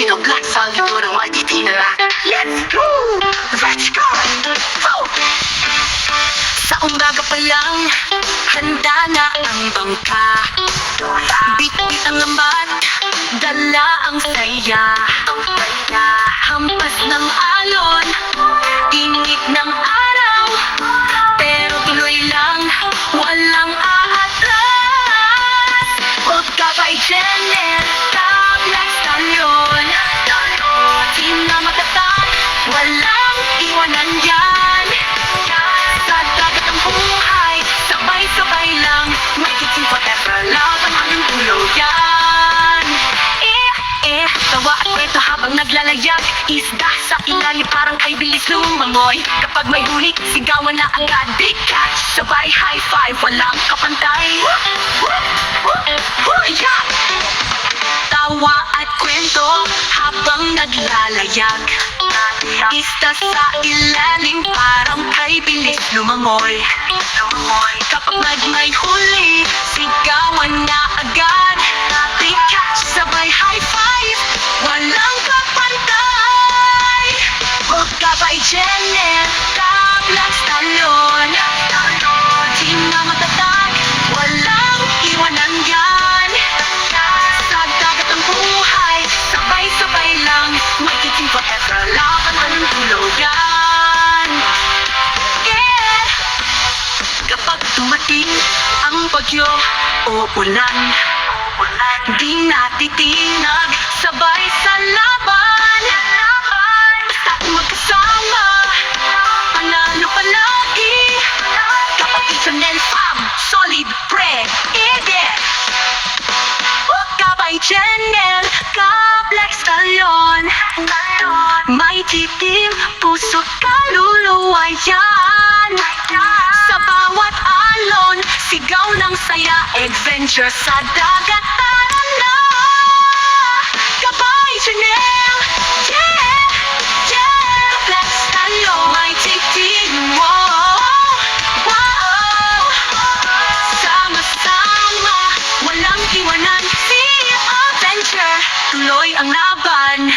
Dito Black sa likod ng matitina. Let's go! Let's go! Go! Sa umaga pa lang, handa na ang bangka. Bit-bit ang lambat, dala ang saya. Hampas ng alon, init ng araw, pero tuloy lang, walang aatras. Huwag ka ba'y Janet, Black Stallion. Di na matatag, walang iwanan yan. Sa dagat ang buhay, sabay-sabay lang, magiging forever love ang aming tuluyan. Tawa at kwento habang naglalayag, isda sa ilalim parang kay bilis lumangoy. Kapag may huli, sigawan na agad, big catch, sabay high five, walang kapantay. Yeah! Tawa at kwento habang naglalayag, isda sa ilalim parang kay bilis lumangoy. Kapag may huli, sigawan na agad, big catch, sabay high five, walang kapantay. Huwag ka ba'y Janet, Black Stallion. Di na matatag, walang iwanan yan. Sa dagat ang buhay, sabay-sabay lang, magiging forever love ang aming tuluyan. Yeah! Kapag dumating ang bagyo o ulan, di natitinag, sabay sa laban. Basta't magkasama, panalo palagi. Kapag Chanel Fam, solid bread, edit. Huwag ka ba'y Chanel, ka Black Stallion. May titim, puso't kaluluwa yan. Sa bawat alon, sigaw ng saya, adventure sa dagat, tara na. Kabay Chanel, yeah, yeah, Black Stallion. May titim mo, wow. Sama-sama, walang iwanan, sea adventure, tuloy ang laban.